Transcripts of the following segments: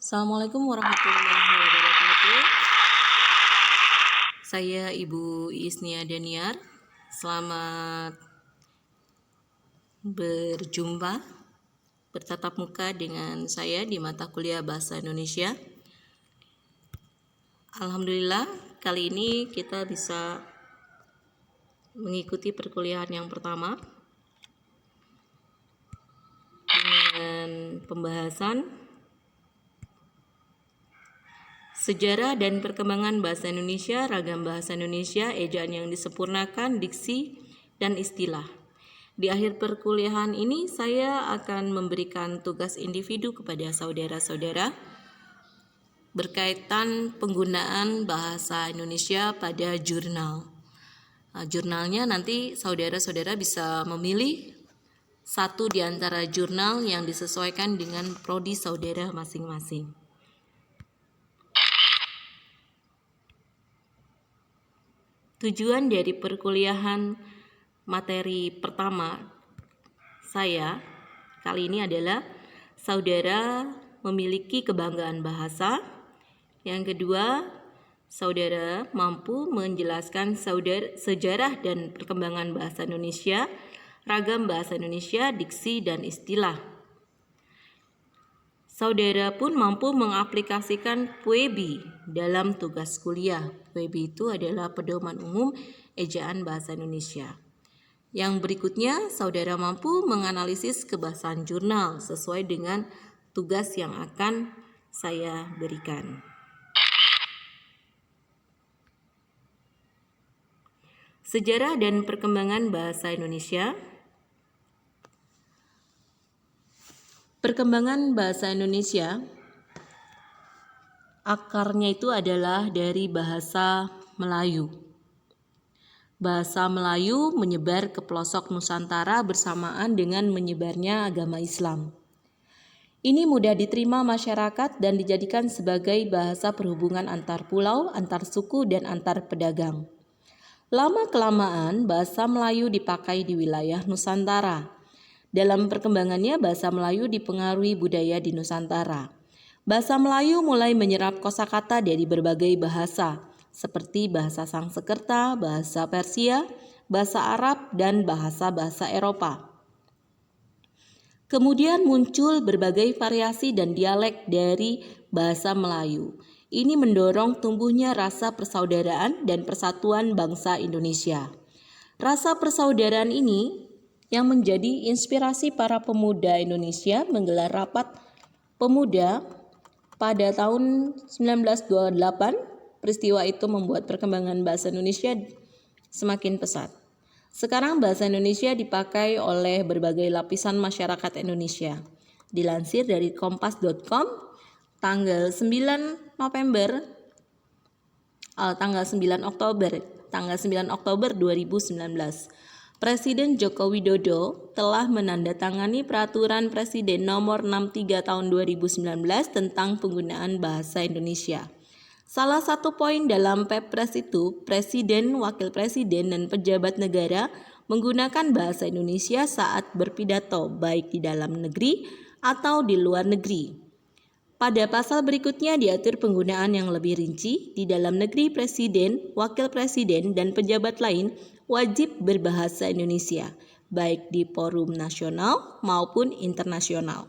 Assalamualaikum warahmatullahi wabarakatuh. Saya Ibu Isnia Daniar. Selamat berjumpa, bertatap muka dengan saya di mata kuliah Bahasa Indonesia. Alhamdulillah, kali ini kita bisa mengikuti perkuliahan yang pertama dengan pembahasan Sejarah dan Perkembangan Bahasa Indonesia, Ragam Bahasa Indonesia, Ejaan yang disempurnakan, Diksi, dan Istilah. Di akhir perkuliahan ini saya akan memberikan tugas individu kepada saudara-saudara berkaitan penggunaan bahasa Indonesia pada jurnal. Jurnalnya nanti saudara-saudara bisa memilih satu di antara jurnal yang disesuaikan dengan prodi saudara masing-masing. Tujuan dari perkuliahan materi pertama saya kali ini adalah saudara memiliki kebanggaan bahasa. Yang kedua, saudara mampu menjelaskan sejarah dan perkembangan bahasa Indonesia, ragam bahasa Indonesia, diksi, dan istilah. Saudara pun mampu mengaplikasikan PUEBI dalam tugas kuliah. PUEBI itu adalah pedoman umum ejaan bahasa Indonesia. Yang berikutnya, saudara mampu menganalisis kebahasaan jurnal sesuai dengan tugas yang akan saya berikan. Sejarah dan perkembangan bahasa Indonesia. Perkembangan bahasa Indonesia akarnya itu adalah dari bahasa Melayu. Bahasa Melayu menyebar ke pelosok Nusantara bersamaan dengan menyebarnya agama Islam. Ini mudah diterima masyarakat dan dijadikan sebagai bahasa perhubungan antar pulau, antar suku, dan antar pedagang. Lama-kelamaan bahasa Melayu dipakai di wilayah Nusantara. Dalam perkembangannya, bahasa Melayu dipengaruhi budaya di Nusantara. Bahasa Melayu mulai menyerap kosakata dari berbagai bahasa, seperti bahasa Sangsekerta, bahasa Persia, bahasa Arab, dan bahasa-bahasa Eropa. Kemudian muncul berbagai variasi dan dialek dari bahasa Melayu. Ini mendorong tumbuhnya rasa persaudaraan dan persatuan bangsa Indonesia. Rasa persaudaraan ini yang menjadi inspirasi para pemuda Indonesia menggelar rapat pemuda pada tahun 1928. Peristiwa itu membuat perkembangan bahasa Indonesia semakin pesat. Sekarang bahasa Indonesia dipakai oleh berbagai lapisan masyarakat Indonesia. Dilansir dari kompas.com tanggal 9 Oktober 2019. Presiden Joko Widodo telah menandatangani Peraturan Presiden Nomor 63 Tahun 2019 tentang penggunaan bahasa Indonesia. Salah satu poin dalam Perpres itu, Presiden, Wakil Presiden, dan pejabat negara menggunakan bahasa Indonesia saat berpidato, baik di dalam negeri atau di luar negeri. Pada pasal berikutnya diatur penggunaan yang lebih rinci. Di dalam negeri, Presiden, Wakil Presiden, dan pejabat lain wajib berbahasa Indonesia, baik di forum nasional maupun internasional.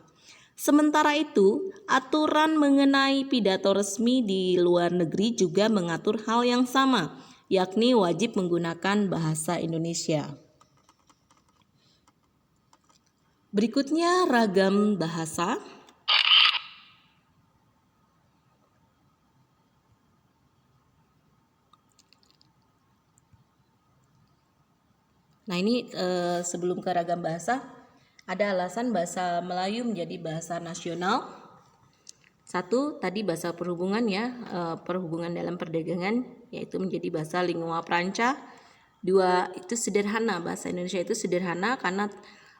Sementara itu, aturan mengenai pidato resmi di luar negeri juga mengatur hal yang sama, yakni wajib menggunakan bahasa Indonesia. Berikutnya ragam bahasa. Nah ini sebelum ke ragam bahasa, ada alasan bahasa Melayu menjadi bahasa nasional. Satu, tadi bahasa perhubungan ya, perhubungan dalam perdagangan, yaitu menjadi bahasa lingua franca. Dua, itu sederhana, bahasa Indonesia itu sederhana karena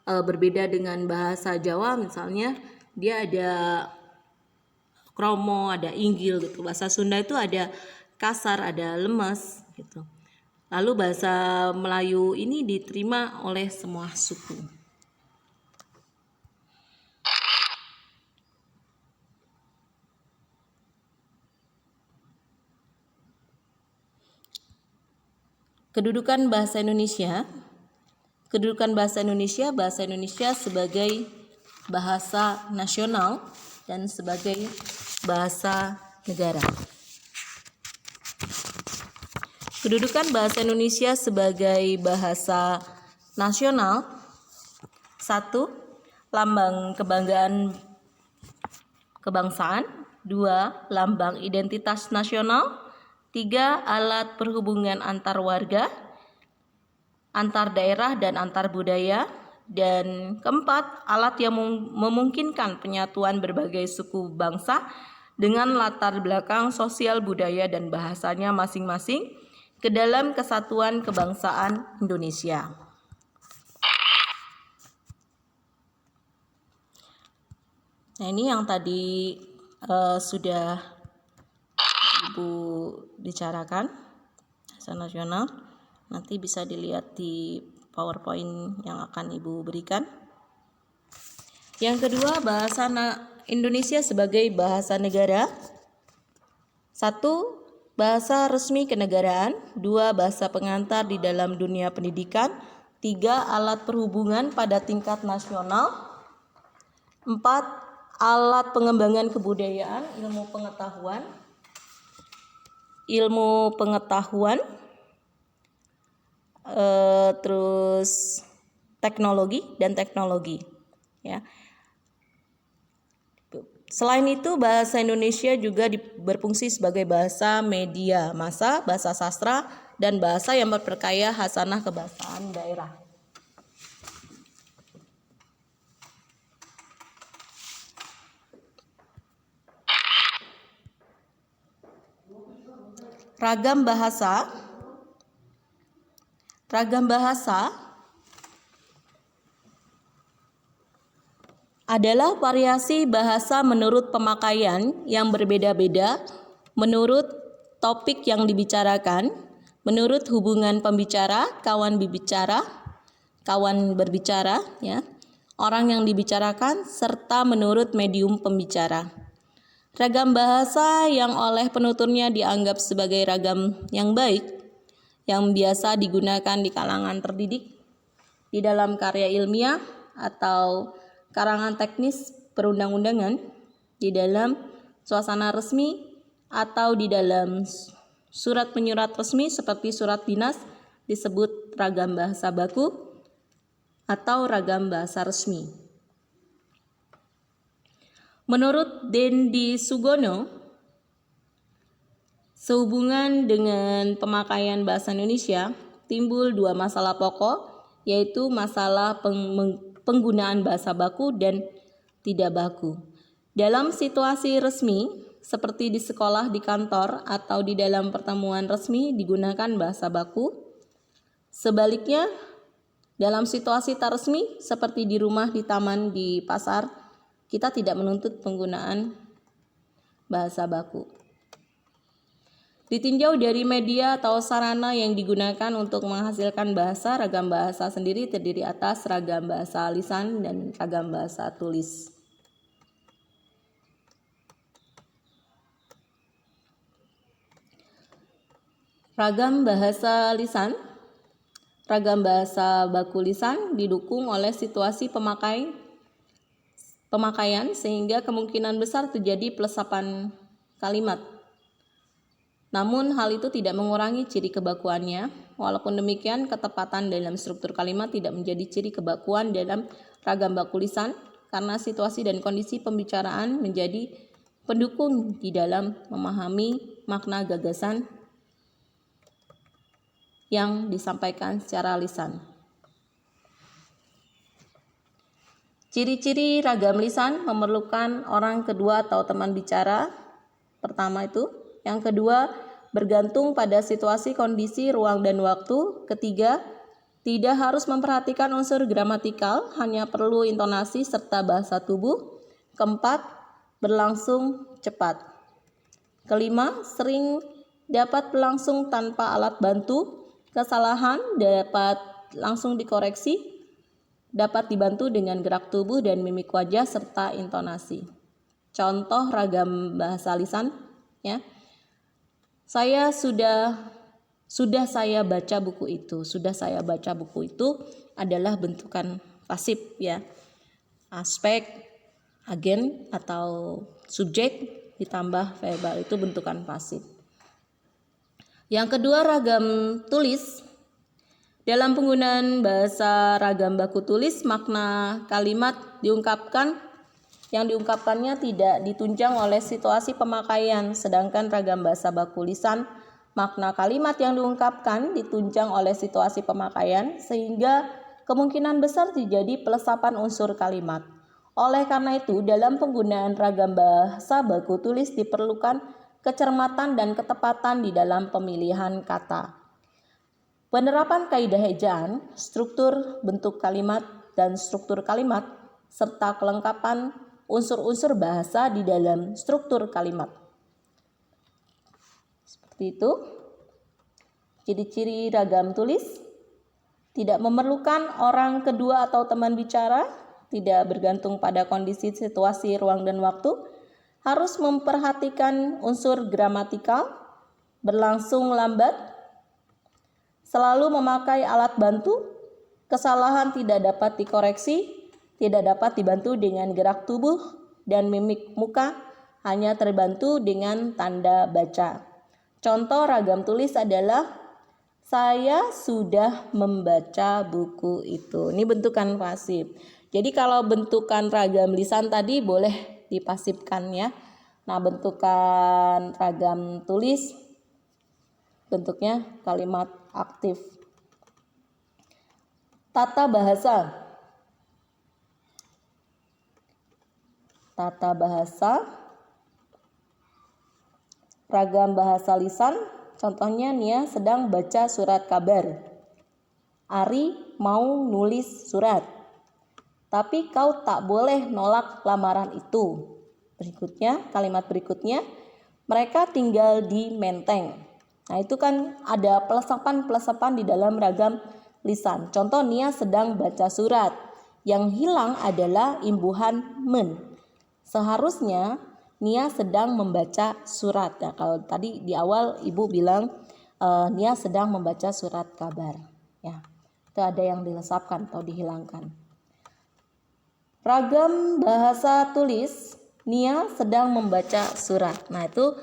berbeda dengan bahasa Jawa misalnya, dia ada kromo, ada inggil gitu. Bahasa Sunda itu ada kasar, ada lemes gitu. Lalu bahasa Melayu ini diterima oleh semua suku. Kedudukan bahasa Indonesia. Kedudukan bahasa Indonesia, sebagai bahasa nasional dan sebagai bahasa negara. Kedudukan bahasa Indonesia sebagai bahasa nasional. 1. Lambang kebanggaan kebangsaan. 2. Lambang identitas nasional. 3. Alat perhubungan antar warga, antar daerah dan antar budaya. Dan keempat, alat yang memungkinkan penyatuan berbagai suku bangsa dengan latar belakang sosial, budaya, dan bahasanya masing-masing ke dalam kesatuan kebangsaan Indonesia. Nah, ini yang tadi sudah Ibu bicarakan, bahasa nasional. Nanti bisa dilihat di PowerPoint yang akan Ibu berikan. Yang kedua, bahasa Indonesia sebagai bahasa negara. 1. Bahasa resmi kenegaraan. 2. Bahasa pengantar di dalam dunia pendidikan. 3. Alat perhubungan pada tingkat nasional. 4. Alat pengembangan kebudayaan, ilmu pengetahuan, terus teknologi. Ya. Selain itu, bahasa Indonesia juga berfungsi sebagai bahasa media massa, bahasa sastra, dan bahasa yang memperkaya khasanah kebahasaan daerah. Ragam bahasa adalah variasi bahasa menurut pemakaian yang berbeda-beda, menurut topik yang dibicarakan, menurut hubungan pembicara, kawan berbicara, ya, orang yang dibicarakan, serta menurut medium pembicara. Ragam bahasa yang oleh penuturnya dianggap sebagai ragam yang baik, yang biasa digunakan di kalangan terdidik, di dalam karya ilmiah atau karangan teknis perundang-undangan, di dalam suasana resmi, atau di dalam surat menyurat resmi seperti surat dinas, disebut ragam bahasa baku atau ragam bahasa resmi. Menurut Dendi Sugono, sehubungan dengan pemakaian bahasa Indonesia, timbul dua masalah pokok, yaitu masalah penggunaan bahasa baku dan tidak baku. Dalam situasi resmi, seperti di sekolah, di kantor, atau di dalam pertemuan resmi digunakan bahasa baku. Sebaliknya, dalam situasi tak resmi, seperti di rumah, di taman, di pasar, kita tidak menuntut penggunaan bahasa baku. Ditinjau dari media atau sarana yang digunakan untuk menghasilkan bahasa, ragam bahasa sendiri terdiri atas ragam bahasa lisan dan ragam bahasa tulis. Ragam bahasa lisan, ragam bahasa baku lisan didukung oleh situasi pemakaian sehingga kemungkinan besar terjadi pelesapan kalimat. Namun hal itu tidak mengurangi ciri kebakuannya. Walaupun demikian, ketepatan dalam struktur kalimat tidak menjadi ciri kebakuan dalam ragam baku lisan karena situasi dan kondisi pembicaraan menjadi pendukung di dalam memahami makna gagasan yang disampaikan secara lisan. Ciri-ciri ragam lisan memerlukan orang kedua atau teman bicara. Pertama itu. Yang kedua, bergantung pada situasi, kondisi, ruang, dan waktu. Ketiga, tidak harus memperhatikan unsur gramatikal, hanya perlu intonasi serta bahasa tubuh. Keempat, berlangsung cepat. Kelima, sering dapat berlangsung tanpa alat bantu. Kesalahan dapat langsung dikoreksi, dapat dibantu dengan gerak tubuh dan mimik wajah serta intonasi. Contoh ragam bahasa lisan, ya. Saya sudah Sudah saya baca buku itu. Sudah saya baca buku itu adalah bentukan pasif ya. Aspek, agen atau subjek ditambah verbal itu bentukan pasif. Yang kedua, ragam tulis. Dalam penggunaan bahasa ragam baku tulis, makna kalimat yang diungkapkannya tidak ditunjang oleh situasi pemakaian, sedangkan ragam bahasa baku lisan, makna kalimat yang diungkapkan ditunjang oleh situasi pemakaian, sehingga kemungkinan besar terjadi pelesapan unsur kalimat. Oleh karena itu, dalam penggunaan ragam bahasa baku tulis diperlukan kecermatan dan ketepatan di dalam pemilihan kata. Penerapan kaidah ejaan, struktur bentuk kalimat dan struktur kalimat, serta kelengkapan unsur-unsur bahasa di dalam struktur kalimat. Seperti itu. Ciri-ciri ragam tulis: tidak memerlukan orang kedua atau teman bicara, tidak bergantung pada kondisi situasi ruang dan waktu, harus memperhatikan unsur gramatikal, berlangsung lambat, selalu memakai alat bantu, kesalahan tidak dapat dikoreksi, tidak dapat dibantu dengan gerak tubuh dan mimik muka, hanya terbantu dengan tanda baca. Contoh ragam tulis adalah saya sudah membaca buku itu. Ini bentukan pasif. Jadi kalau bentukan ragam lisan tadi boleh dipasifkan ya. Nah, bentukan ragam tulis bentuknya kalimat aktif. Tata bahasa. Tata bahasa. Ragam bahasa lisan. Contohnya Nia sedang baca surat kabar. Ari mau nulis surat. Tapi kau tak boleh nolak lamaran itu. Berikutnya, kalimat berikutnya, mereka tinggal di Menteng. Nah, itu kan ada pelesapan-pelesapan di dalam ragam lisan. Contoh, Nia sedang baca surat. Yang hilang adalah imbuhan men. Seharusnya Nia sedang membaca surat. Nah, kalau tadi di awal Ibu bilang Nia sedang membaca surat kabar. Ya, itu ada yang dilesapkan atau dihilangkan. Ragam bahasa tulis, Nia sedang membaca surat. Nah, itu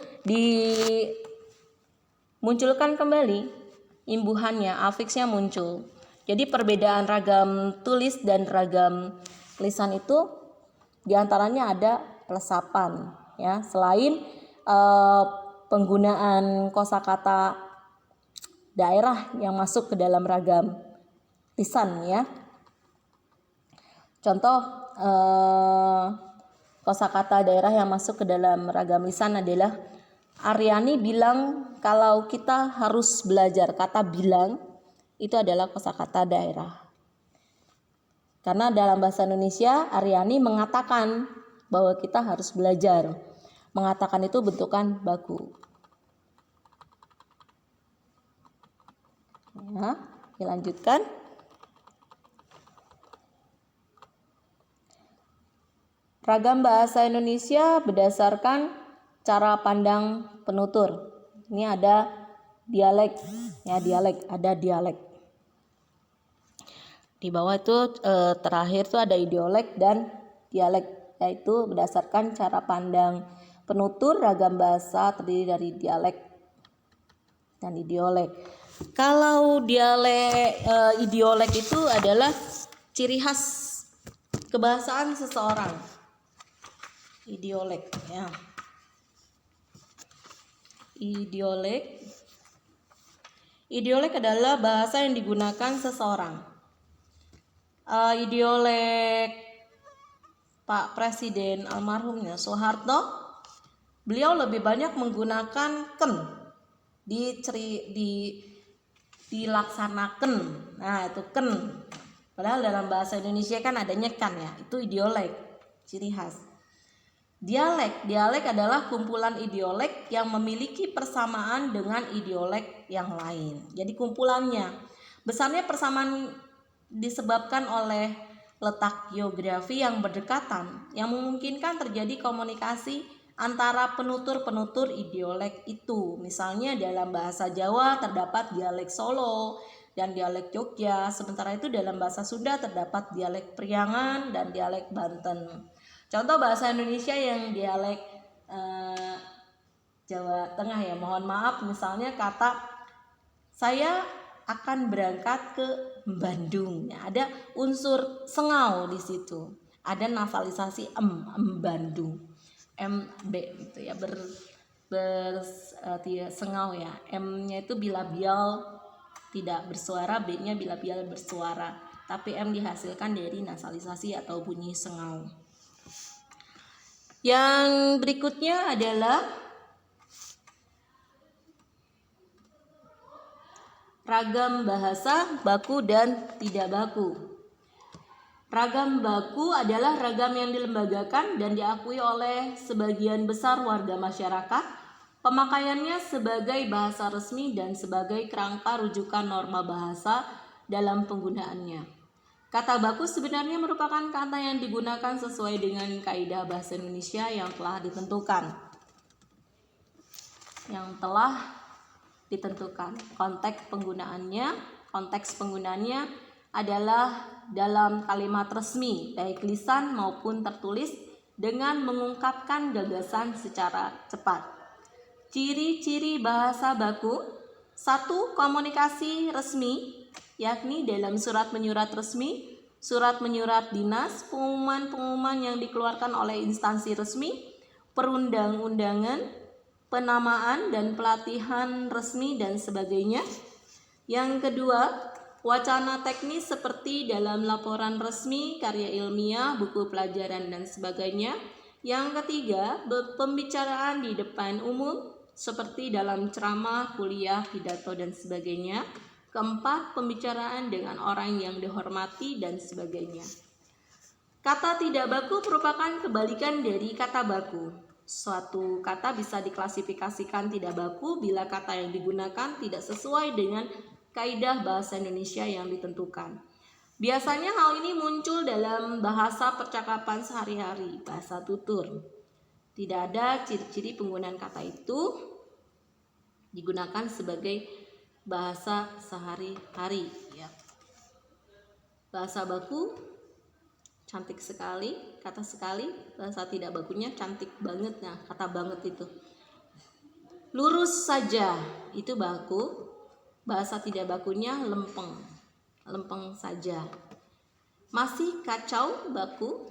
munculkan kembali imbuhannya, afiksnya muncul. Jadi perbedaan ragam tulis dan ragam lisan itu diantaranya ada pelesapan ya. Selain penggunaan kosakata daerah yang masuk ke dalam ragam lisan ya. Contoh kosakata daerah yang masuk ke dalam ragam lisan adalah Aryani bilang kalau kita harus belajar. Kata bilang itu adalah kosakata daerah. Karena dalam bahasa Indonesia Aryani mengatakan bahwa kita harus belajar. Mengatakan itu bentukan baku. Ya, dilanjutkan. Ragam bahasa Indonesia berdasarkan cara pandang penutur. Ini ada dialek, ya ada dialek. Di bawah itu terakhir itu ada idiolek dan dialek, yaitu berdasarkan cara pandang penutur. Ragam bahasa terdiri dari dialek dan idiolek. Kalau idiolek itu adalah ciri khas kebahasaan seseorang. Idiolek ya. Idiolek adalah bahasa yang digunakan seseorang. Idiolek Pak Presiden almarhumnya Soeharto, beliau lebih banyak menggunakan ken dilaksanakan. Nah, itu ken. Padahal dalam bahasa Indonesia kan adanya kan ya. Itu idiolek, ciri khas. Dialek adalah kumpulan idiolek yang memiliki persamaan dengan idiolek yang lain. Jadi kumpulannya. Besarnya persamaan disebabkan oleh letak geografi yang berdekatan yang memungkinkan terjadi komunikasi antara penutur-penutur idiolek itu. Misalnya dalam bahasa Jawa terdapat dialek Solo dan dialek Jogja, sementara itu dalam bahasa Sunda terdapat dialek Priangan dan dialek Banten. Contoh bahasa Indonesia yang dialek Jawa Tengah ya, mohon maaf, misalnya kata saya akan berangkat ke Bandung, ya, ada unsur sengau di situ, ada nasalisasi Bandung, MB gitu ya, sengau ya, M-nya itu bilabial tidak bersuara, B-nya bilabial bersuara, tapi M dihasilkan dari nasalisasi atau bunyi sengau. Yang berikutnya adalah ragam bahasa baku dan tidak baku. Ragam baku adalah ragam yang dilembagakan dan diakui oleh sebagian besar warga masyarakat. Pemakaiannya sebagai bahasa resmi dan sebagai kerangka rujukan norma bahasa dalam penggunaannya. Kata baku sebenarnya merupakan kata yang digunakan sesuai dengan kaidah bahasa Indonesia yang telah ditentukan. Konteks penggunaannya adalah dalam kalimat resmi, baik lisan maupun tertulis, dengan mengungkapkan gagasan secara cepat. Ciri-ciri bahasa baku: 1. Komunikasi resmi, yakni dalam surat menyurat resmi, surat menyurat dinas, pengumuman-pengumuman yang dikeluarkan oleh instansi resmi, perundang-undangan, penamaan dan pelatihan resmi dan sebagainya. Yang kedua, wacana teknis seperti dalam laporan resmi, karya ilmiah, buku pelajaran dan sebagainya. Yang ketiga, pembicaraan di depan umum seperti dalam ceramah, kuliah, pidato dan sebagainya. Keempat, pembicaraan dengan orang yang dihormati dan sebagainya. Kata tidak baku merupakan kebalikan dari kata baku. Suatu kata bisa diklasifikasikan tidak baku bila kata yang digunakan tidak sesuai dengan kaidah bahasa Indonesia yang ditentukan. Biasanya hal ini muncul dalam bahasa percakapan sehari-hari, bahasa tutur. Tidak ada ciri-ciri penggunaan kata itu digunakan sebagai bahasa sehari-hari ya. Bahasa baku cantik sekali, kata sekali. Bahasa tidak bakunya cantik banget, nah kata banget itu. Lurus saja itu baku. Bahasa tidak bakunya lempeng, lempeng saja. Masih kacau baku.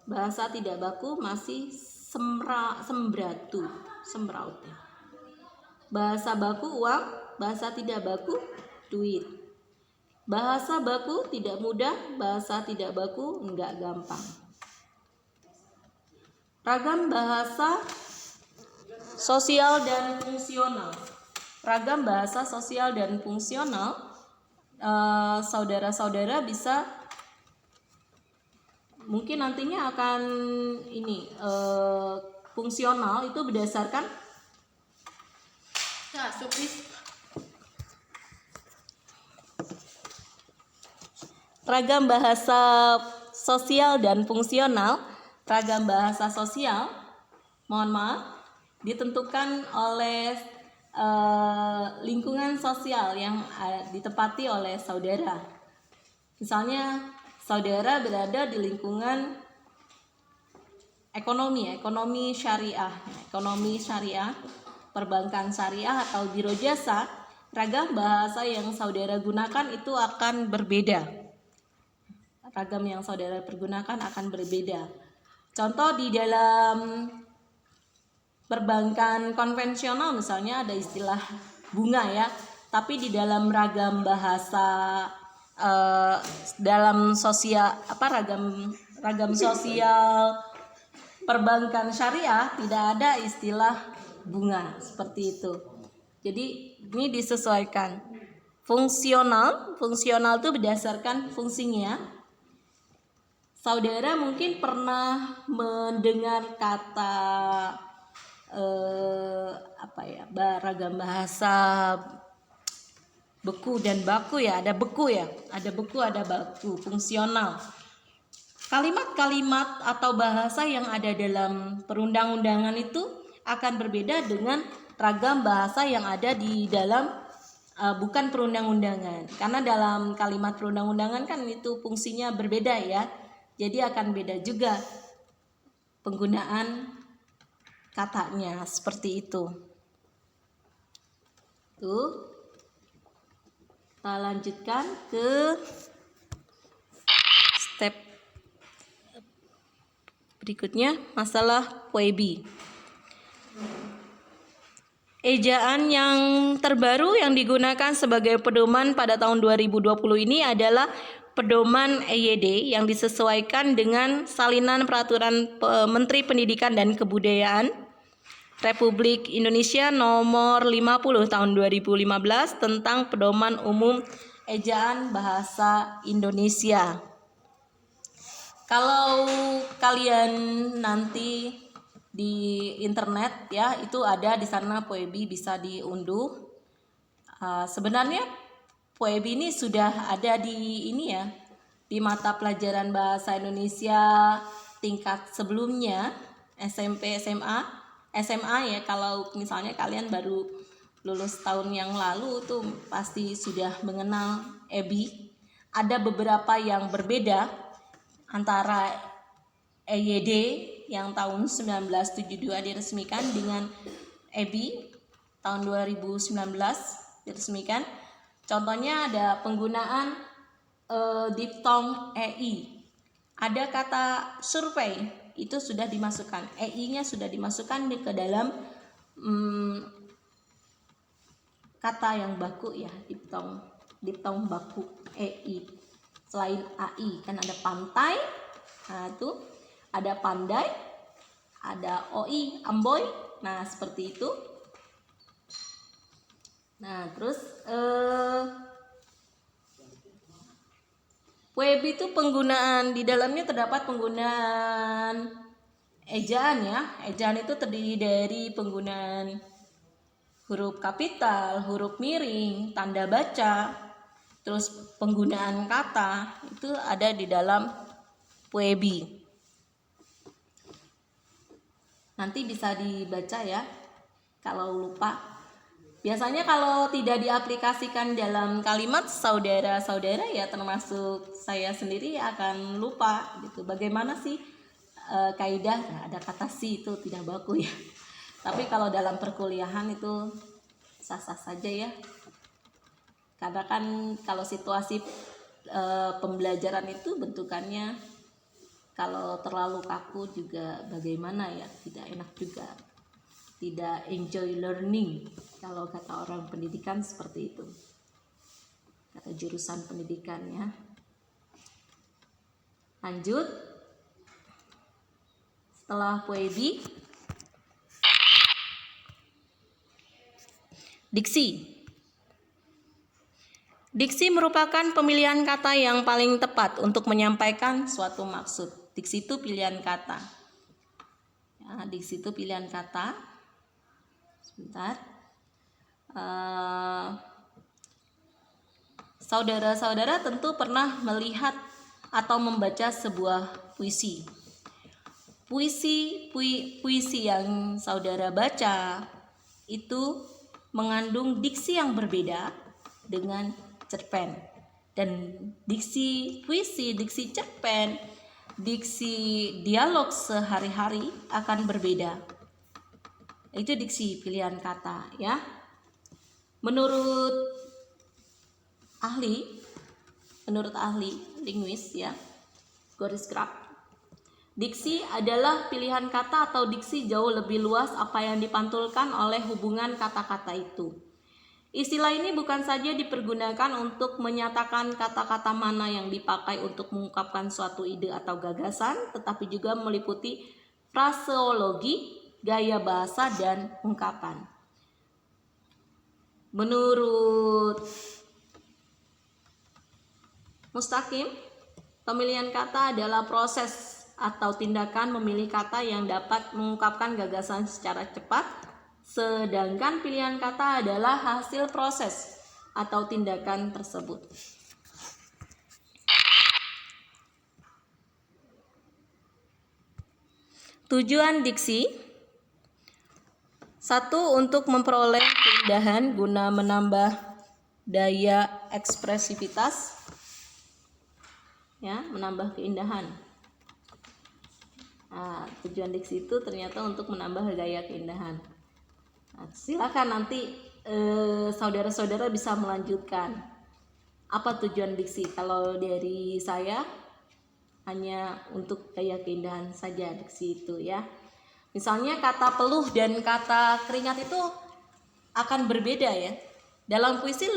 Bahasa tidak baku masih sembratu, sembraut. Bahasa baku uang. Bahasa tidak baku duit. Bahasa baku tidak mudah, bahasa tidak baku enggak gampang. Ragam bahasa sosial dan fungsional. Ragam bahasa sosial dan fungsional, saudara-saudara bisa mungkin nantinya akan fungsional itu berdasarkan ragam bahasa sosial dan fungsional. Ragam bahasa sosial, mohon maaf, ditentukan oleh lingkungan sosial yang ditempati oleh saudara. Misalnya saudara berada di lingkungan ekonomi syariah, perbankan syariah atau biro jasa. Ragam bahasa yang saudara gunakan itu akan berbeda. Ragam yang saudara pergunakan akan berbeda. Contoh di dalam perbankan konvensional misalnya ada istilah bunga ya, tapi di dalam ragam bahasa dalam sosial ragam sosial perbankan syariah tidak ada istilah bunga seperti itu. Jadi ini disesuaikan. Fungsional itu berdasarkan fungsinya. Saudara mungkin pernah mendengar kata ragam bahasa beku dan baku ya, ada beku ya, ada beku, ada baku, fungsional. kalimat-kalimat atau bahasa yang ada dalam perundang-undangan itu akan berbeda dengan ragam bahasa yang ada di dalam bukan perundang-undangan. Karena dalam kalimat perundang-undangan kan itu fungsinya berbeda ya. Jadi akan beda juga penggunaan katanya seperti itu. Tuh. Kita lanjutkan ke step berikutnya, masalah Puebi. Ejaan yang terbaru yang digunakan sebagai pedoman pada tahun 2020 ini adalah pedoman EYD yang disesuaikan dengan salinan peraturan Menteri Pendidikan dan Kebudayaan Republik Indonesia nomor 50 tahun 2015 tentang pedoman umum ejaan bahasa Indonesia. Kalau kalian nanti di internet ya, itu ada di sana Puebi, bisa diunduh. Sebenarnya Puebi ini sudah ada di ini ya, di mata pelajaran bahasa Indonesia tingkat sebelumnya, SMP, SMA ya. Kalau misalnya kalian baru lulus tahun yang lalu tuh pasti sudah mengenal EBI. Ada beberapa yang berbeda antara EYD yang tahun 1972 diresmikan dengan EBI tahun 2019 diresmikan. Contohnya ada penggunaan diftong EI. Ada kata survei, itu sudah dimasukkan, EI-nya sudah dimasukkan ke dalam kata yang baku ya, diftong baku EI. Selain AI kan ada pantai, nah itu ada pandai, ada OI, amboy, nah seperti itu. Nah terus Puebi itu penggunaan di dalamnya terdapat penggunaan ejaan ya. Ejaan itu terdiri dari penggunaan huruf kapital, huruf miring, tanda baca, terus penggunaan kata itu ada di dalam Puebi. Nanti bisa dibaca ya kalau lupa. Biasanya kalau tidak diaplikasikan dalam kalimat, saudara-saudara ya termasuk saya sendiri akan lupa gitu. Bagaimana sih kaidah? Nah, ada kata si itu tidak baku ya. Tapi kalau dalam perkuliahan itu sah-sah saja ya. Karena kan kalau situasi pembelajaran itu bentukannya kalau terlalu kaku juga bagaimana ya, tidak enak juga, tidak enjoy learning kalau kata orang pendidikan seperti itu, kata jurusan pendidikan ya. Lanjut, setelah Puebi, diksi. Diksi merupakan pemilihan kata yang paling tepat untuk menyampaikan suatu maksud. Diksi itu pilihan kata. Ya, diksi itu pilihan kata. Sebentar. Saudara-saudara tentu pernah melihat atau membaca sebuah puisi. Puisi yang saudara baca itu mengandung diksi yang berbeda dengan cerpen. Dan diksi puisi, diksi cerpen, diksi dialog sehari-hari akan berbeda. Itu diksi pilihan kata ya. Menurut ahli linguis ya, Goris Krab, diksi adalah pilihan kata atau diksi jauh lebih luas apa yang dipantulkan oleh hubungan kata-kata itu. Istilah ini bukan saja dipergunakan untuk menyatakan kata-kata mana yang dipakai untuk mengungkapkan suatu ide atau gagasan, tetapi juga meliputi fraseologi, gaya bahasa, dan ungkapan. Menurut Mustaqim, pemilihan kata adalah proses atau tindakan memilih kata yang dapat mengungkapkan gagasan secara cepat, sedangkan pilihan kata adalah hasil proses atau tindakan tersebut. Tujuan diksi: 1. Untuk memperoleh keindahan guna menambah daya ekspresivitas, ya, menambah keindahan. Nah, tujuan diksi itu ternyata untuk menambah gaya keindahan. Nah, silakan nanti saudara-saudara bisa melanjutkan. Apa tujuan diksi? Kalau dari saya hanya untuk gaya keindahan saja diksi itu, ya. Misalnya kata peluh dan kata keringat itu akan berbeda, ya. Dalam puisi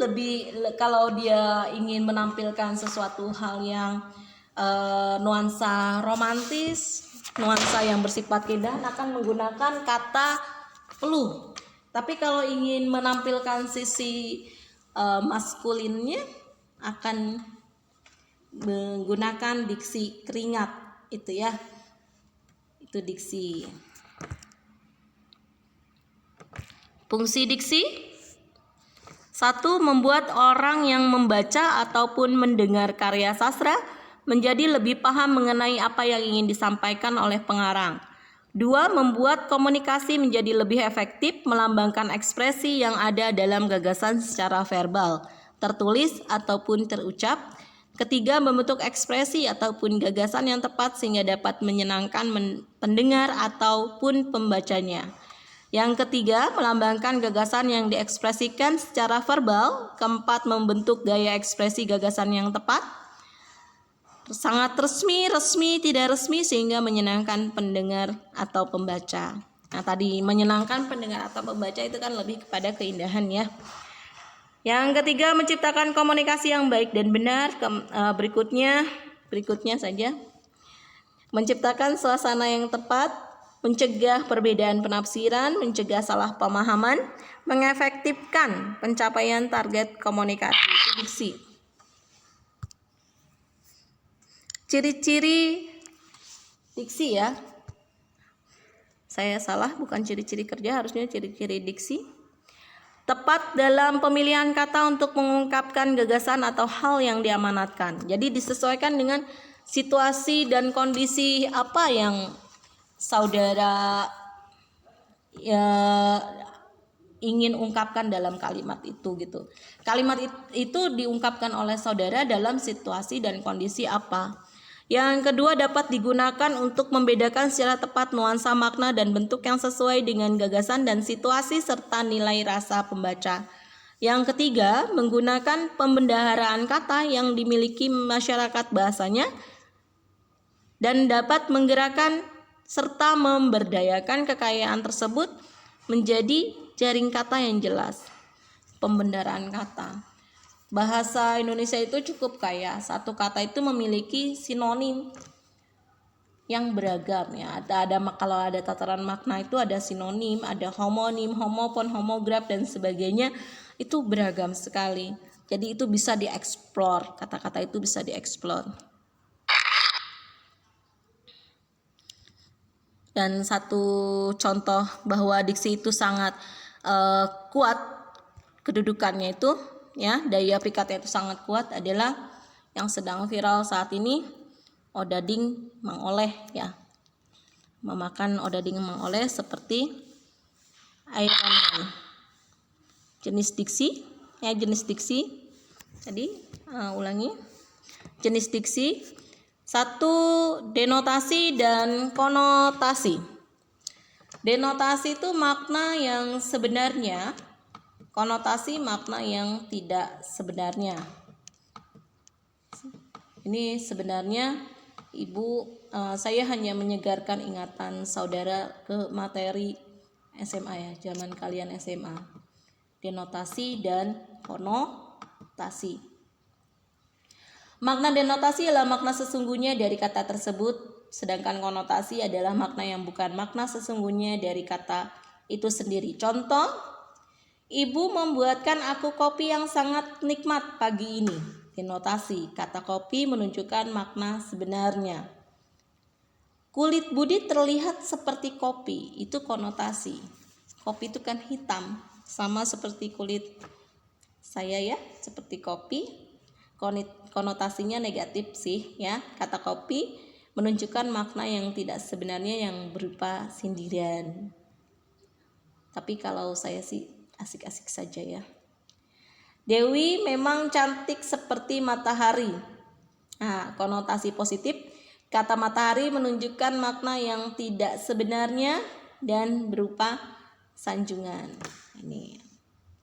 kalau dia ingin menampilkan sesuatu hal yang nuansa romantis, nuansa yang bersifat keindahan, akan menggunakan kata peluh. Tapi kalau ingin menampilkan sisi maskulinnya, akan menggunakan diksi keringat, itu, ya. Itu diksi. Fungsi diksi: 1. Membuat orang yang membaca ataupun mendengar karya sastra menjadi lebih paham mengenai apa yang ingin disampaikan oleh pengarang. 2. Membuat komunikasi menjadi lebih efektif, melambangkan ekspresi yang ada dalam gagasan secara verbal, tertulis ataupun terucap. 3. Membentuk ekspresi ataupun gagasan yang tepat sehingga dapat menyenangkan pendengar ataupun pembacanya. Yang 3, melambangkan gagasan yang diekspresikan secara verbal. 4, membentuk gaya ekspresi gagasan yang tepat, sangat resmi, tidak resmi, sehingga menyenangkan pendengar atau pembaca. Nah, tadi menyenangkan pendengar atau pembaca itu kan lebih kepada keindahan, ya. Yang 3, menciptakan komunikasi yang baik dan benar. Berikutnya saja. Menciptakan suasana yang tepat, mencegah perbedaan penafsiran, mencegah salah pemahaman, mengefektifkan pencapaian target komunikasi. Itu diksi. Ciri-ciri diksi, ya. Saya salah, bukan ciri-ciri kerja, harusnya ciri-ciri diksi. Tepat dalam pemilihan kata untuk mengungkapkan gagasan atau hal yang diamanatkan. Jadi disesuaikan dengan situasi dan kondisi apa yang saudara ingin ungkapkan dalam kalimat itu, gitu. Kalimat itu diungkapkan oleh saudara dalam situasi dan kondisi apa. Yang kedua, dapat digunakan untuk membedakan secara tepat nuansa makna dan bentuk yang sesuai dengan gagasan dan situasi serta nilai rasa pembaca. Yang ketiga, menggunakan pembendaharaan kata yang dimiliki masyarakat bahasanya dan dapat menggerakkan serta memberdayakan kekayaan tersebut menjadi jaring kata yang jelas. Pembendaharaan kata. Bahasa Indonesia itu cukup kaya. Satu kata itu memiliki sinonim yang beragam, ya. Kalau ada tataran makna itu ada sinonim, ada homonim, homopon, homograf dan sebagainya. Itu beragam sekali. Jadi itu bisa dieksplor. Kata-kata itu bisa dieksplor. Dan satu contoh bahwa diksi itu sangat kuat kedudukannya itu, ya, daya pikatnya itu sangat kuat adalah yang sedang viral saat ini, odading Mang Oleh, ya. Memakan odading Mang Oleh seperti Iron Man. Jenis diksi. Tadi ulangi. Jenis diksi. 1. Denotasi dan konotasi. Denotasi itu makna yang sebenarnya, konotasi makna yang tidak sebenarnya. Ini sebenarnya saya hanya menyegarkan ingatan saudara ke materi SMA, ya, zaman kalian SMA. Denotasi dan konotasi. Makna denotasi adalah makna sesungguhnya dari kata tersebut, sedangkan konotasi adalah makna yang bukan makna sesungguhnya dari kata itu sendiri. Contoh, ibu membuatkan aku kopi yang sangat nikmat pagi ini. Denotasi, kata kopi menunjukkan makna sebenarnya. Kulit Budi terlihat seperti kopi, itu konotasi. Kopi itu kan hitam, sama seperti kulit saya, ya, seperti kopi. Konotasinya negatif sih, ya. Kata kopi menunjukkan makna yang tidak sebenarnya yang berupa sindiran. Tapi kalau saya sih asik-asik saja ya. Dewi memang cantik seperti matahari. Nah, konotasi positif, kata matahari menunjukkan makna yang tidak sebenarnya dan berupa sanjungan. Ini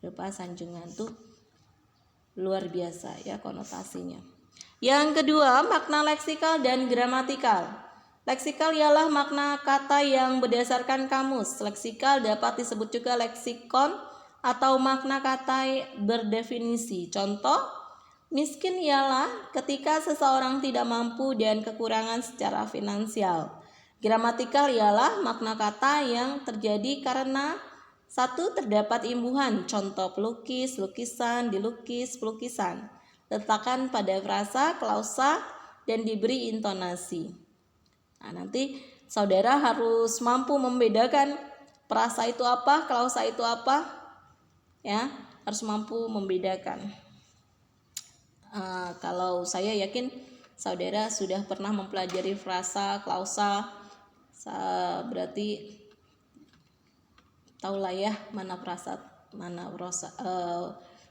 berupa sanjungan tuh luar biasa ya konotasinya. Yang kedua, makna leksikal dan gramatikal. Leksikal ialah makna kata yang berdasarkan kamus. Leksikal dapat disebut juga leksikon atau makna kata berdefinisi. Contoh, miskin ialah ketika seseorang tidak mampu dan kekurangan secara finansial. Gramatikal ialah makna kata yang terjadi karena satu, terdapat imbuhan. Contoh pelukis, lukisan, dilukis, pelukisan. Letakkan pada frasa, klausa, dan diberi intonasi. Nah, nanti saudara harus mampu membedakan frasa itu apa, klausa itu apa, ya, harus mampu membedakan. Kalau saya yakin saudara sudah pernah mempelajari frasa, klausa, berarti tahulah ya mana frasa, mana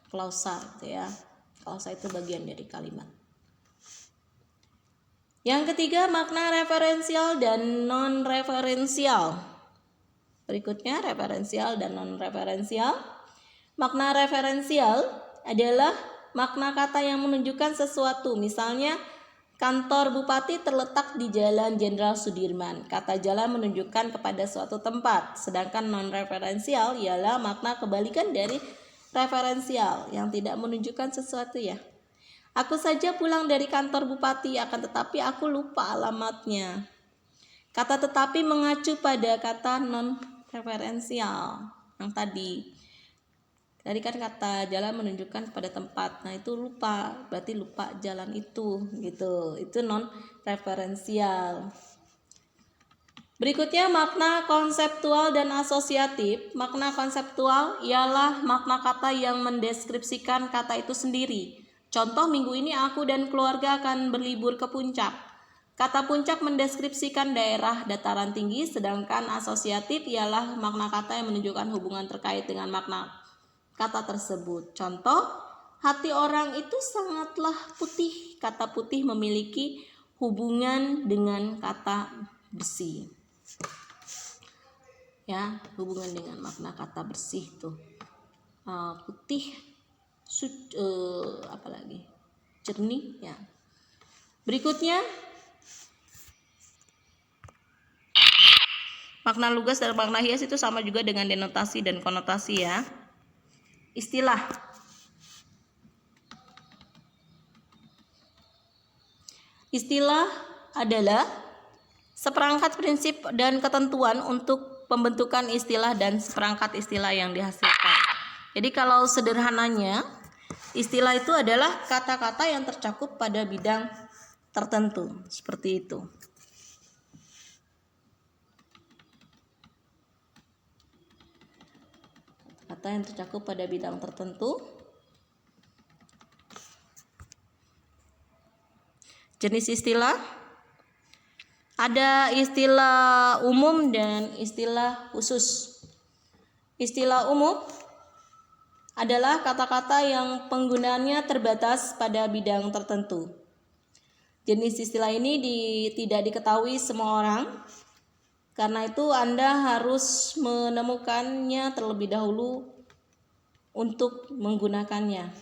klausa, gitu ya. Klausa itu bagian dari kalimat. Yang ketiga, makna referensial dan non-referensial. Berikutnya, referensial dan non-referensial. Makna referensial adalah makna kata yang menunjukkan sesuatu. Misalnya, kantor bupati terletak di Jalan Jenderal Sudirman. Kata jalan menunjukkan kepada suatu tempat. Sedangkan non-referensial ialah makna kebalikan dari referensial yang tidak menunjukkan sesuatu ya. Aku saja pulang dari kantor bupati, akan tetapi aku lupa alamatnya. Kata tetapi mengacu pada kata non-referensial yang tadi. Tadi kan kata jalan menunjukkan pada tempat. Nah itu lupa, berarti lupa jalan itu gitu. Itu non-referensial. Berikutnya makna konseptual dan asosiatif. Makna konseptual ialah makna kata yang mendeskripsikan kata itu sendiri. Contoh, minggu ini aku dan keluarga akan berlibur ke puncak. Kata puncak mendeskripsikan daerah dataran tinggi, sedangkan asosiatif ialah makna kata yang menunjukkan hubungan terkait dengan makna kata tersebut. Contoh, hati orang itu sangatlah putih. Kata putih memiliki hubungan dengan kata bersih. Ya, hubungan dengan makna kata bersih tuh. Putih, apalagi jernih ya. Berikutnya, makna lugas dan makna hias itu sama juga dengan denotasi dan konotasi ya. Istilah. Istilah adalah seperangkat prinsip dan ketentuan untuk pembentukan istilah dan seperangkat istilah yang dihasilkan. Jadi kalau sederhananya, istilah itu adalah kata-kata yang tercakup pada bidang tertentu, seperti itu. Kata-kata yang tercakup pada bidang tertentu. Jenis istilah, ada istilah umum dan istilah khusus. Istilah umum adalah kata-kata yang penggunaannya terbatas pada bidang tertentu. Jenis istilah ini tidak diketahui semua orang. Karena itu Anda harus menemukannya terlebih dahulu untuk menggunakannya.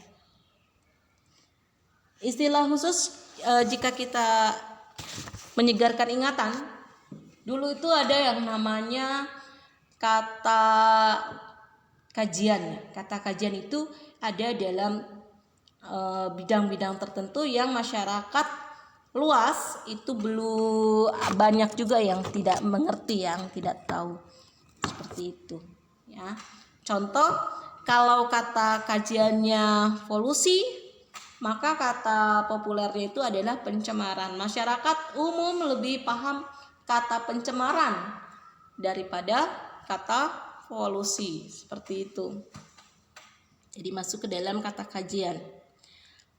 Istilah khusus, jika kita menyegarkan ingatan, dulu itu ada yang namanya kata kajian. Kata kajian itu ada dalam bidang-bidang tertentu yang masyarakat luas itu belum banyak juga yang tidak mengerti, yang tidak tahu, seperti itu ya. Contoh, kalau kata kajiannya polusi, maka kata populernya itu adalah pencemaran. Masyarakat umum lebih paham kata pencemaran daripada kata polusi, seperti itu. Jadi masuk ke dalam kata kajian.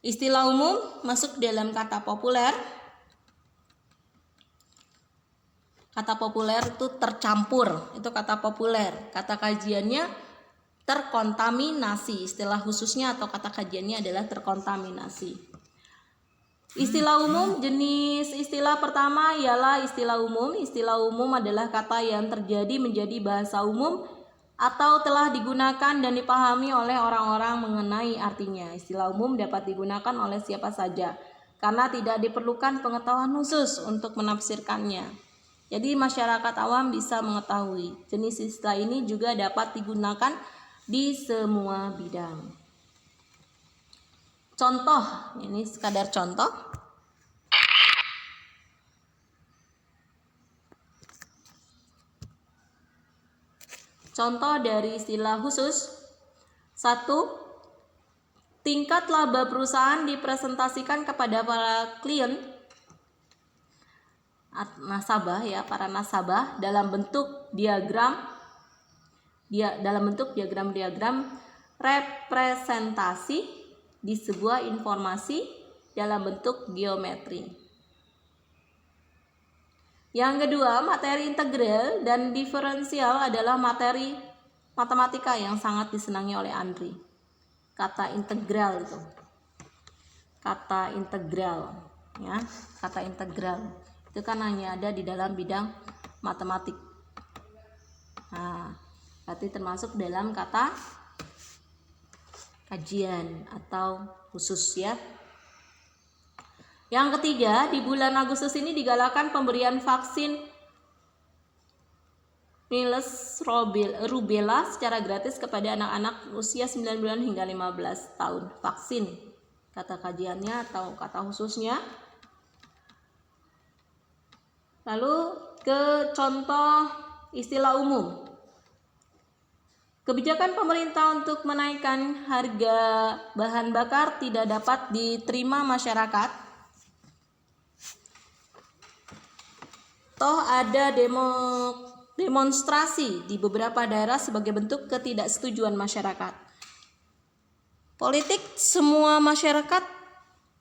Istilah umum masuk dalam kata populer. Kata populer itu tercampur, itu kata populer. Kata kajiannya terkontaminasi. Istilah khususnya atau kata kajiannya adalah terkontaminasi. Istilah umum, jenis istilah pertama ialah istilah umum. Istilah umum adalah kata yang terjadi menjadi bahasa umum atau telah digunakan dan dipahami oleh orang-orang mengenai artinya. Istilah umum dapat digunakan oleh siapa saja karena tidak diperlukan pengetahuan khusus untuk menafsirkannya. Jadi masyarakat awam bisa mengetahui. Jenis istilah ini juga dapat digunakan di semua bidang. Contoh, ini sekadar contoh. Contoh dari istilah khusus. 1. Tingkat laba perusahaan dipresentasikan kepada para klien nasabah ya, para nasabah dalam bentuk diagram representasi di sebuah informasi dalam bentuk geometri. Yang kedua, materi integral dan diferensial adalah materi matematika yang sangat disenangi oleh Andri. Kata integral itu. Kata integral ya, kata integral itu kan hanya ada di dalam bidang matematik. Nah, berarti termasuk dalam kata kajian atau khusus ya. Yang ketiga, di bulan Agustus ini digalakan pemberian vaksin measles rubella secara gratis kepada anak-anak usia 9 bulan hingga 15 tahun. Vaksin, kata kajiannya atau kata khususnya. Lalu ke contoh istilah umum. Kebijakan pemerintah untuk menaikkan harga bahan bakar tidak dapat diterima masyarakat. Toh ada demonstrasi di beberapa daerah sebagai bentuk ketidaksetujuan masyarakat. Politik, semua masyarakat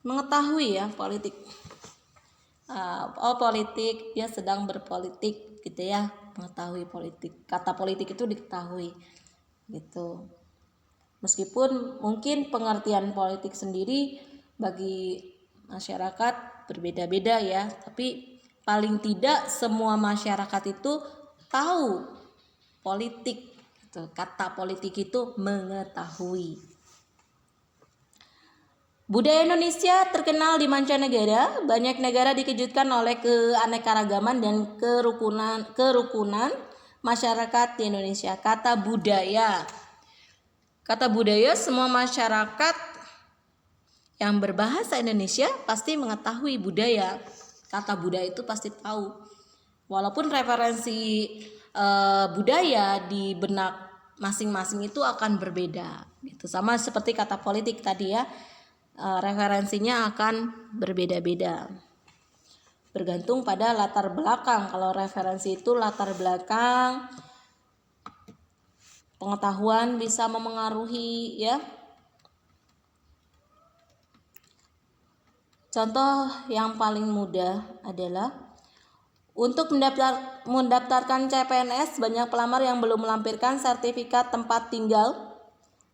mengetahui ya politik. Politik, dia sedang berpolitik gitu ya, mengetahui politik. Kata politik itu diketahui gitu. Meskipun mungkin pengertian politik sendiri bagi masyarakat berbeda-beda ya, tapi paling tidak semua masyarakat itu tahu politik gitu. Kata politik itu mengetahui. Budaya Indonesia terkenal di mancanegara. Banyak negara dikejutkan oleh keanekaragaman dan kerukunan masyarakat di Indonesia. Kata budaya. Kata budaya, semua masyarakat yang berbahasa Indonesia pasti mengetahui budaya. Kata budaya itu pasti tahu. Walaupun referensi budaya di benak masing-masing itu akan berbeda. Gitu. Sama seperti kata politik tadi ya. Referensinya akan berbeda-beda bergantung pada latar belakang. Kalau referensi itu latar belakang pengetahuan bisa memengaruhi ya. Contoh yang paling mudah adalah untuk mendaftarkan CPNS, banyak pelamar yang belum melampirkan sertifikat tempat tinggal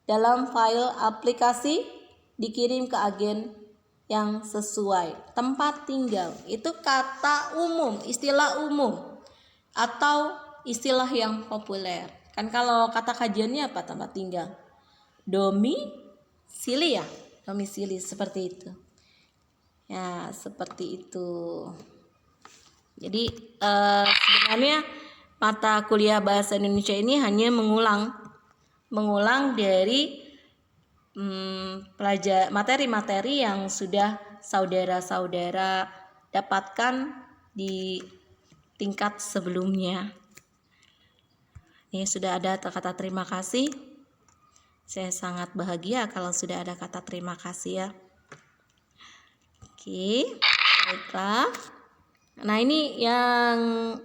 dalam file aplikasi dikirim ke agen yang sesuai. Tempat tinggal itu kata umum, istilah umum atau istilah yang populer. Kan kalau kata kajiannya apa tempat tinggal? Domisili ya, domisili seperti itu. Ya, seperti itu. Jadi sebenarnya mata kuliah bahasa Indonesia ini hanya mengulang dari materi-materi yang sudah saudara-saudara dapatkan di tingkat sebelumnya. Ini sudah ada kata terima kasih. Saya sangat bahagia kalau sudah ada kata terima kasih ya. Oke, baiklah. Nah, ini yang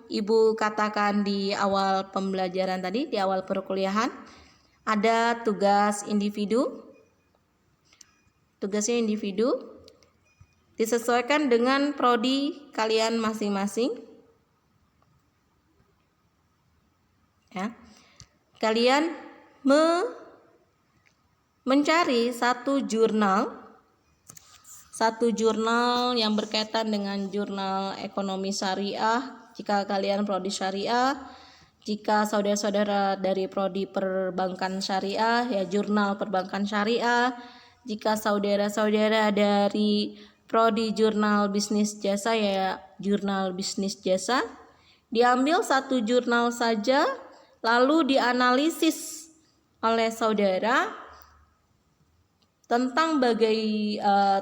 Ibu katakan di awal pembelajaran tadi, di awal perkuliahan. Ada tugas individu. Tugasnya individu disesuaikan dengan prodi kalian masing-masing. ya. Kalian mencari satu jurnal yang berkaitan dengan jurnal ekonomi syariah. Jika kalian prodi syariah, jika saudara-saudara dari prodi perbankan syariah, ya jurnal perbankan syariah. Jika saudara-saudara dari prodi jurnal bisnis jasa, ya jurnal bisnis jasa. Diambil satu jurnal saja, lalu dianalisis oleh saudara tentang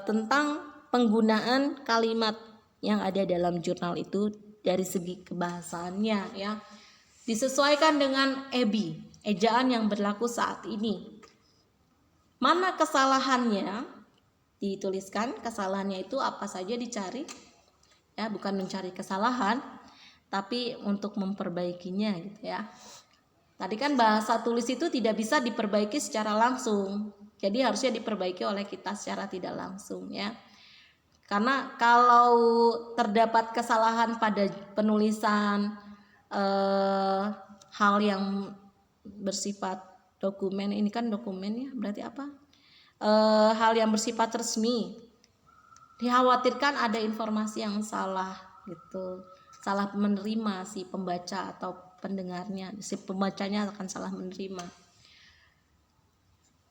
tentang penggunaan kalimat yang ada dalam jurnal itu dari segi kebahasaannya, ya. Disesuaikan dengan EBI, ejaan yang berlaku saat ini. Mana kesalahannya? Dituliskan kesalahannya itu apa saja, dicari. Ya, bukan mencari kesalahan, tapi untuk memperbaikinya gitu ya. Tadi kan bahasa tulis itu tidak bisa diperbaiki secara langsung. Jadi harusnya diperbaiki oleh kita secara tidak langsung, ya. Karena kalau terdapat kesalahan pada penulisan hal yang bersifat dokumen, ini kan dokumen ya, berarti apa? Hal yang bersifat resmi, dikhawatirkan ada informasi yang salah gitu, salah menerima si pembaca atau pendengarnya, si pembacanya akan salah menerima.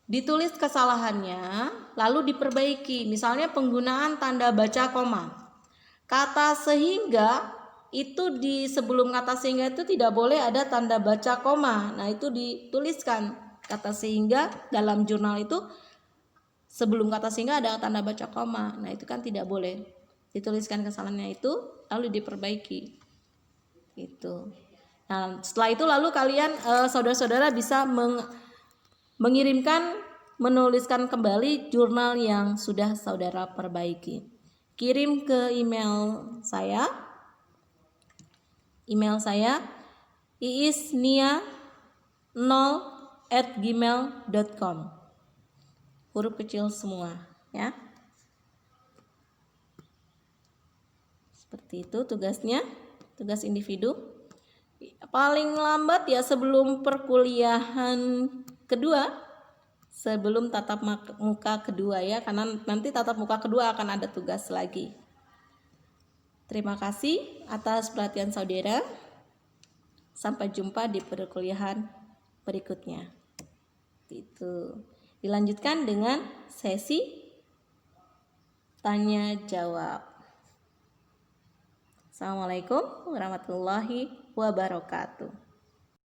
Ditulis kesalahannya, lalu diperbaiki. Misalnya penggunaan tanda baca koma. Kata sehingga itu di sebelum kata sehingga itu tidak boleh ada tanda baca koma. Nah, itu dituliskan kata sehingga dalam jurnal itu sebelum kata sehingga ada tanda baca koma. Nah, itu kan tidak boleh. Dituliskan kesalahannya itu lalu diperbaiki. Itu. Nah, setelah itu lalu kalian saudara-saudara bisa mengirimkan, menuliskan kembali jurnal yang sudah saudara perbaiki. Kirim ke email saya. Email saya iisnia0@gmail.com. Huruf kecil semua, ya. Seperti itu tugasnya, tugas individu. Paling lambat ya sebelum perkuliahan kedua, sebelum tatap muka kedua ya, karena nanti tatap muka kedua akan ada tugas lagi. Terima kasih atas perhatian saudara. Sampai jumpa di perkuliahan berikutnya. Itu. Dilanjutkan dengan sesi tanya jawab. Assalamualaikum warahmatullahi wabarakatuh.